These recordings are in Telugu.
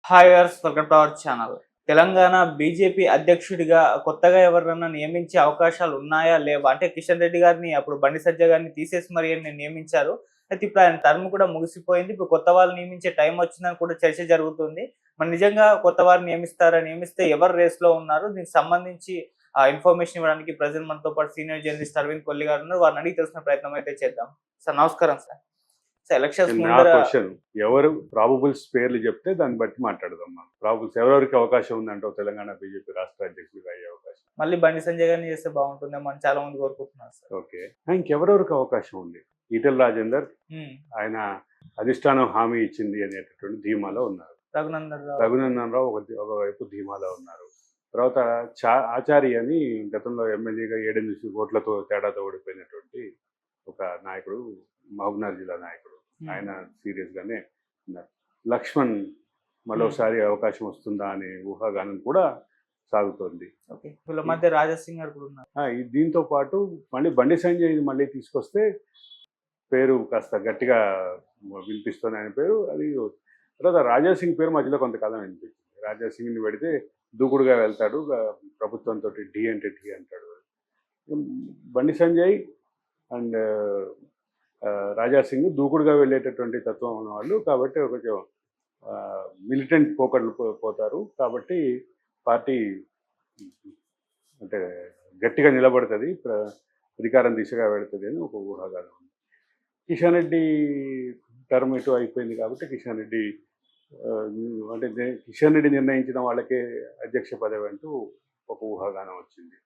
Hi viewers, welcome to our channel. Telangana BJP అధ్యక్షుడిగా కొత్తగా ఎవరినన్నా నియమించే అవకాశాలు ఉన్నాయా లేవా అంటే కిషన్ రెడ్డి గారిని అప్పుడు బండి సంజయ్ గారిని తీసేసి మరి నియమించారు. అయితే ఇప్పుడు ఆయన టర్మ్ కూడా ముగిసిపోయింది. ఇప్పుడు కొత్త వాళ్ళు నియమించే టైం వచ్చిందని కూడా చర్చ జరుగుతుంది. మరి నిజంగా కొత్త వారిని నియమిస్తే ఎవరు రేస్ లో ఉన్నారు? దీనికి సంబంధించి ఇన్ఫర్మేషన్ ఇవ్వడానికి ప్రజెంట్ మనతో పాటు సీనియర్ జర్నలిస్ట్ అరవింద్ కొల్లి గారు ఉన్నారు. వారిని అడిగి తెలుసుకునే ప్రయత్నం అయితే చేద్దాం. సార్ నమస్కారం సార్. ఎలక్షన్స్ నా ముందర క్వశ్చన్, ఎవరు ప్రాబబుల్స్ పేర్లు చెప్తే దాన్ని బట్టి మాట్లాడదాం. మనం ప్రాబబుల్స్ ఎవరెవరికి అవకాశం ఉందంటావు తెలంగాణ బీజేపీ రాష్ట్ర అధ్యక్షుడిగా అయ్యే అవకాశం? మళ్ళీ బండి సంజయ్ గారిని చేస్తే బాగుంటుందేమో అని చాలా మంది కోరుకుంటున్నారు సార్. ఓకే, ఇంకెవరెవరికి అవకాశం ఉంది? ఈటెల రాజేందర్, ఆయన అధిష్టానం హామీ ఇచ్చింది అనేటటువంటి ధీమాలో ఉన్నారు. రఘునందన్ రావు ఒకవైపు ధీమాలో ఉన్నారు. తర్వాత ఆచారి అని గతంలో ఎమ్మెల్యేగా 7 ఓట్లతో తేడాతో ఓడిపోయినటువంటి ఒక నాయకుడు, మహబూబ్నగర్ జిల్లా నాయకుడు, ఆయన సీరియస్ గానే ఉన్నారు. లక్ష్మణ్ మరోసారి అవకాశం వస్తుందా అనే ఊహాగానం కూడా సాగుతోంది. వీళ్ళ మధ్య రాజాసింగ్ గారు కూడా ఉన్నారు. దీంతో పాటు మళ్ళీ బండి సంజయ్ మళ్ళీ తీసుకొస్తే పేరు కాస్త గట్టిగా వినిపిస్తుంది. ఆయన పేరు అది. తర్వాత రాజాసింగ్ పేరు మధ్యలో కొంతకాలం వినిపించింది. రాజాసింగ్ని పెడితే దూకుడుగా వెళ్తాడు, ప్రభుత్వంతో ఢీ అంటే ఢీ అంటాడు. బండి సంజయ్ అండ్ రాజాసింగ్ దూకుడుగా వెళ్ళేటటువంటి తత్వం ఉన్నవాళ్ళు కాబట్టి కొంచెం మిలిటెంట్ పోకడలు పోతారు. కాబట్టి పార్టీ అంటే గట్టిగా నిలబడుతుంది, అధికారం దిశగా వెళుతుంది అని ఒక ఊహాగానం ఉంది. కిషన్ రెడ్డి టర్మ్ ఇటు అయిపోయింది కాబట్టి కిషన్ రెడ్డి నిర్ణయించిన వాళ్ళకే అధ్యక్ష పదవి అంటూ ఒక ఊహాగానం వచ్చింది.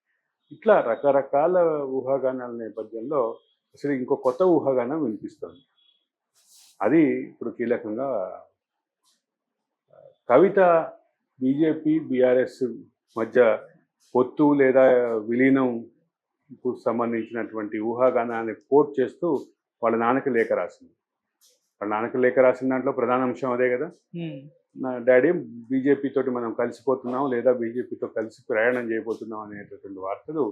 ఇట్లా రకరకాల ఊహాగానాల నేపథ్యంలో అసలు ఇంకో కొత్త ఊహాగానం వినిపిస్తుంది. అది ఇప్పుడు కీలకంగా కవిత బీజేపీ బీఆర్ఎస్ మధ్య పొత్తు లేదా విలీనంకు సంబంధించినటువంటి ఊహాగానాన్ని కోట్ చేస్తూ వాళ్ళ నాన్నకి లేఖ రాసింది. వాళ్ళ నాన్నకి లేఖ రాసిన దాంట్లో ప్రధాన అంశం అదే కదా, నా డాడీ బీజేపీ తోటి మనం కలిసిపోతున్నాం లేదా బీజేపీతో కలిసి ప్రయాణం చేయబోతున్నాం అనేటటువంటి వార్తలు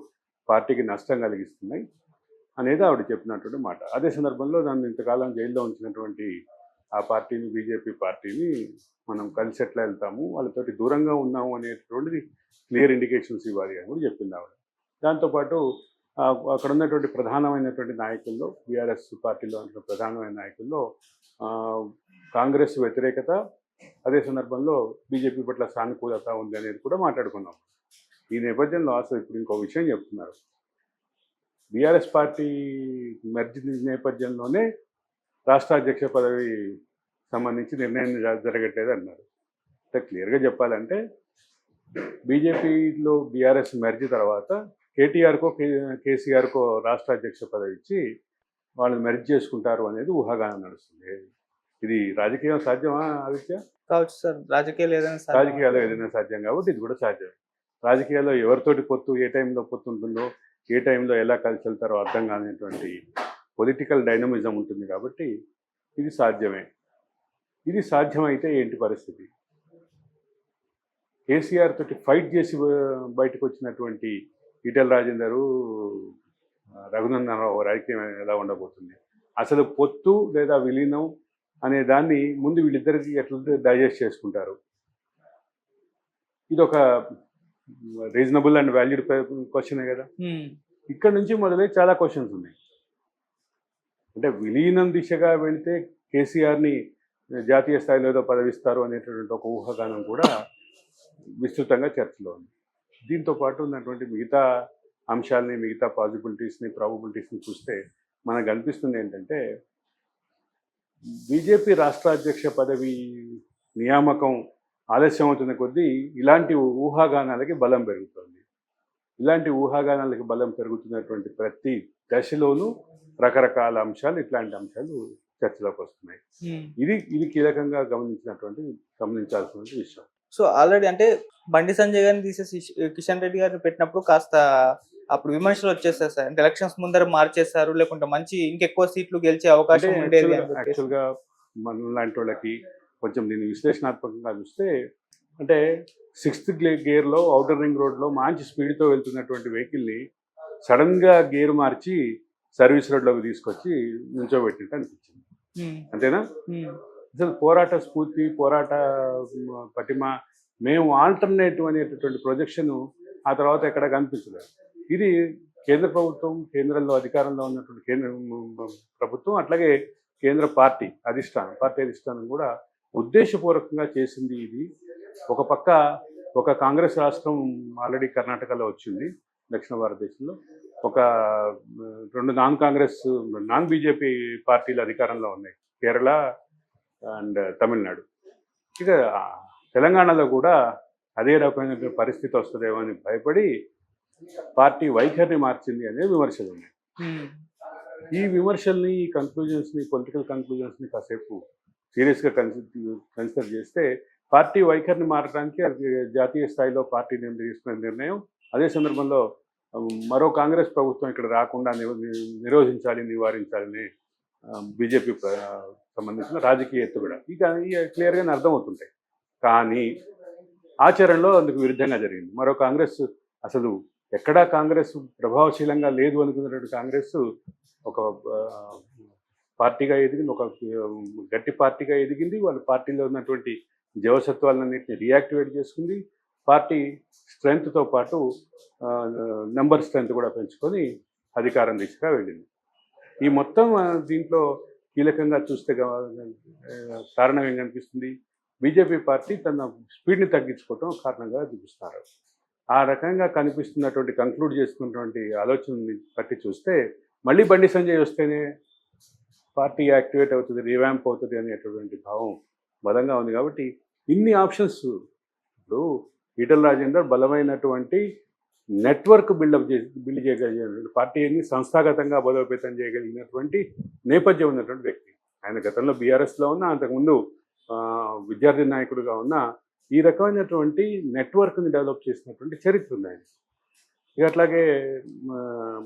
పార్టీకి నష్టం కలిగిస్తున్నాయి అనేది ఆవిడ చెప్పినటువంటి మాట. అదే సందర్భంలో నన్ను ఇంతకాలం జైల్లో ఉంచినటువంటి ఆ పార్టీని, బీజేపీ పార్టీని మనం కలిసి ఎట్లా వెళ్తాము, వాళ్ళతోటి దూరంగా ఉన్నాము అనేటటువంటిది క్లియర్ ఇండికేషన్స్ ఇవ్వాలి అని కూడా చెప్పింది ఆవిడ. దాంతోపాటు అక్కడ ఉన్నటువంటి ప్రధానమైనటువంటి నాయకుల్లో, బీఆర్ఎస్ పార్టీలో ఉన్న ప్రధానమైన నాయకుల్లో కాంగ్రెస్ వ్యతిరేకత, అదే సందర్భంలో బీజేపీ పట్ల సానుకూలత ఉంది అనేది కూడా మాట్లాడుకున్నాం. ఈ నేపథ్యంలో అసలు ఇప్పుడు ఇంకో విషయం చెప్తున్నారు. బీఆర్ఎస్ పార్టీ మెర్జ్ నేపథ్యంలోనే రాష్ట్ర అధ్యక్ష పదవి సంబంధించి నిర్ణయం జరగట్లేదు అన్నారు. అంటే క్లియర్గా చెప్పాలంటే బీజేపీలో బీఆర్ఎస్ మెర్జ్ తర్వాత కేటీఆర్కో కేసీఆర్కో రాష్ట్ర అధ్యక్ష పదవి ఇచ్చి వాళ్ళు మెర్జ్ చేసుకుంటారు అనేది ఊహాగానం నడుస్తుంది. ఇది రాజకీయం సాధ్యమా ఆదిత్య? కావచ్చు సార్, రాజకీయాలు ఏదైనా సాధ్యం కాబట్టి ఇది కూడా సాధ్యం. రాజకీయాల్లో ఎవరితోటి పొత్తు, ఏ టైంలో పొత్తు ఉంటుందో, ఏ టైంలో ఎలా కలిసి వెళ్తారో అర్థం కానిటువంటి పొలిటికల్ డైనమిజం ఉంటుంది కాబట్టి ఇది సాధ్యమే. ఇది సాధ్యమైతే ఏంటి పరిస్థితి? కేసీఆర్ తోటి ఫైట్ చేసి బయటకు వచ్చినటువంటి ఈటెల రాజేందరు, రఘునందన్ రావు రాజకీయం ఎలా ఉండబోతుంది? అసలు పొత్తు లేదా విలీనం అనే దాన్ని ముందు వీళ్ళిద్దరికి ఎట్లా డైజెస్ట్ చేసుకుంటారు? ఇది ఒక రీజనబుల్ అండ్ వాల్యూడ్ క్వశ్చనే కదా. ఇక్కడ నుంచి మొదలై చాలా క్వశ్చన్స్ ఉన్నాయి. అంటే విలీనం దిశగా వెళితే కేసీఆర్ని జాతీయ స్థాయిలో ఏదో పదవిస్తారు అనేటటువంటి ఒక ఊహాగానం కూడా విస్తృతంగా చర్చలో ఉంది. దీంతో పాటు ఉన్నటువంటి మిగతా అంశాలని, మిగతా పాసిబిలిటీస్ని, ప్రాబబిలిటీస్ని చూస్తే మనకు అనిపిస్తుంది ఏంటంటే బీజేపీ రాష్ట్ర అధ్యక్ష పదవి నియామకం ఆలస్యం అవుతున్న కొద్దీ ఇలాంటి ఊహాగానాలకి బలం పెరుగుతుంది. ఇలాంటి ఊహాగానాలకి బలం పెరుగుతున్నటువంటి ప్రతి దశలోనూ రకరకాల అంశాలు, ఇట్లాంటి అంశాలు చర్చలోకి వస్తున్నాయి. ఇది కీలకంగా గమనించాల్సిన విషయం. సో ఆల్రెడీ అంటే బండి సంజయ్ గారిని తీసేసి కిషన్ రెడ్డి గారిని పెట్టినప్పుడు కాస్త అప్పుడు విమర్శలు వచ్చేస్తాయి సార్. అంటే ఎలక్షన్స్ ముందర మార్చేశారు, లేకుంటే మంచి ఇంకెక్కువ సీట్లు గెలిచే అవకాశం ఉండేది. యాక్చువల్గా మన లాంటి వాళ్ళకి కొంచెం దీన్ని విశ్లేషణాత్మకంగా చూస్తే, అంటే 6th గేర్లో ఔటర్ రింగ్ రోడ్లో మంచి స్పీడ్తో వెళ్తున్నటువంటి వెహికల్ని సడన్గా గేర్ మార్చి సర్వీస్ రోడ్లోకి తీసుకొచ్చి నుంచోబెట్టినట్టు అనిపించింది. అంతేనా? అసలు పోరాట స్ఫూర్తి, పోరాట పటిమ, మేము ఆల్టర్నేటివ్ అనేటటువంటి ప్రొజెక్షన్ ఆ తర్వాత ఎక్కడ కనిపించలేదు. ఇది కేంద్ర ప్రభుత్వం, కేంద్రంలో అధికారంలో ఉన్నటువంటి కేంద్ర ప్రభుత్వం, అట్లాగే కేంద్ర పార్టీ అధిష్టానం కూడా ఉద్దేశపూర్వకంగా చేసింది ఇది. ఒక పక్క ఒక కాంగ్రెస్ రాష్ట్రం ఆల్రెడీ కర్ణాటకలో వచ్చింది, దక్షిణ భారతదేశంలో. ఒక 2 నాన్ బీజేపీ పార్టీలు అధికారంలో ఉన్నాయి, కేరళ అండ్ తమిళనాడు. ఇక తెలంగాణలో కూడా అదే రకమైన పరిస్థితి వస్తుందేమో అని భయపడి పార్టీ వైఖరిని మార్చింది అనే విమర్శలు ఉన్నాయి. ఈ విమర్శల్ని, ఈ కన్క్లూజన్స్ని, పొలిటికల్ కన్క్లూజన్స్ని కాసేపు సీరియస్గా కన్సిడర్ చేస్తే పార్టీ వైఖరిని మారడానికి అది జాతీయ స్థాయిలో పార్టీ తీసుకున్న నిర్ణయం. అదే సందర్భంలో మరో కాంగ్రెస్ ప్రభుత్వం ఇక్కడ రాకుండా నివారించాలని బీజేపీ సంబంధించిన రాజకీయ ఎత్తుగడ ఇక క్లియర్గానే అర్థమవుతుంటాయి. కానీ ఆచరణలో అందుకు విరుద్ధంగా జరిగింది. మరో కాంగ్రెస్, అసలు ఎక్కడా కాంగ్రెస్ ప్రభావశీలంగా లేదు అనుకున్నటువంటి కాంగ్రెస్ ఒక పార్టీగా ఎదిగింది, ఒక గట్టి పార్టీగా ఎదిగింది. వాళ్ళ పార్టీలో ఉన్నటువంటి జవసత్వాలన్నింటినీ రియాక్టివేట్ చేసుకుంది. పార్టీ స్ట్రెంగ్త్తో పాటు నెంబర్ స్ట్రెంగ్త్ కూడా పెంచుకొని అధికారం దిశగా వెళ్ళింది. ఈ మొత్తం దీంట్లో కీలకంగా చూస్తే కారణం ఏం కనిపిస్తుంది? బీజేపీ పార్టీ తన స్పీడ్ని తగ్గించుకోవటం కారణంగా చూపిస్తున్నారు. ఆ రకంగా కనిపిస్తున్నటువంటి కంక్లూడ్ చేసుకున్నటువంటి ఆలోచనని బట్టి చూస్తే మళ్ళీ బండి సంజయ్ వస్తేనే పార్టీ యాక్టివేట్ అవుతుంది, రివ్యాంప్ అవుతుంది అనేటటువంటి భావం బలంగా ఉంది. కాబట్టి ఇన్ని ఆప్షన్స్, ఇప్పుడు ఈటల రాజేందర్ బలమైనటువంటి నెట్వర్క్ బిల్డ్ చేయగలిగినటువంటి, పార్టీని సంస్థాగతంగా బలోపేతం చేయగలిగినటువంటి నేపథ్యం ఉన్నటువంటి వ్యక్తి. ఆయన గతంలో బీఆర్ఎస్లో ఉన్న, అంతకుముందు విద్యార్థి నాయకుడిగా ఉన్న, ఈ రకమైనటువంటి నెట్వర్క్ని డెవలప్ చేసినటువంటి చరిత్ర ఉంది ఆయన. ఇక అట్లాగే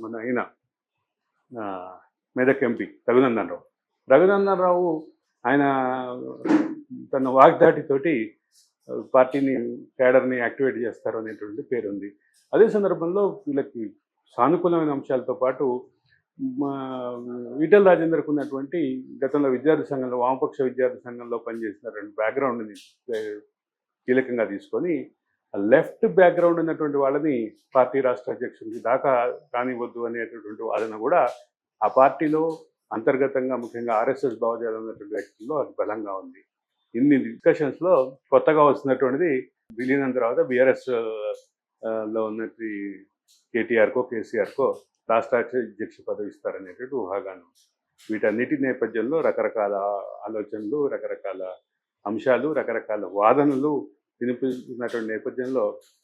మన ఆయన మెదక్ ఎంపీ రఘునందన్ రావు ఆయన తన వాగ్దాటితోటి పార్టీని, క్యాడర్ని యాక్టివేట్ చేస్తారు అనేటువంటి పేరుంది. అదే సందర్భంలో వీళ్ళకి సానుకూలమైన అంశాలతో పాటు ఈటల రాజేందర్కు ఉన్నటువంటి గతంలో విద్యార్థి సంఘంలో, వామపక్ష విద్యార్థి సంఘంలో పనిచేసినటువంటి బ్యాక్గ్రౌండ్ని కీలకంగా తీసుకొని లెఫ్ట్ బ్యాక్గ్రౌండ్ ఉన్నటువంటి వాళ్ళని పార్టీ రాష్ట్ర అధ్యక్షుడికి దాకా కానివ్వద్దు అనేటటువంటి వాదన కూడా ఆ పార్టీలో అంతర్గతంగా, ముఖ్యంగా ఆర్ఎస్ఎస్ భావజాలం ఉన్నటువంటి వ్యక్తుల్లో అది బలంగా ఉంది. ఇన్ని డిస్కషన్స్లో కొత్తగా వస్తున్నటువంటిది విలీనం తర్వాత బీఆర్ఎస్ లో ఉన్నటువంటి కేటీఆర్కో, కేసీఆర్కో రాష్ట్ర అధ్యక్ష పదవి ఇస్తారనేటువంటి ఊహాగానం. వీటన్నిటి నేపథ్యంలో రకరకాల ఆలోచనలు, రకరకాల అంశాలు, రకరకాల వాదనలు వినిపిస్తున్నటువంటి నేపథ్యంలో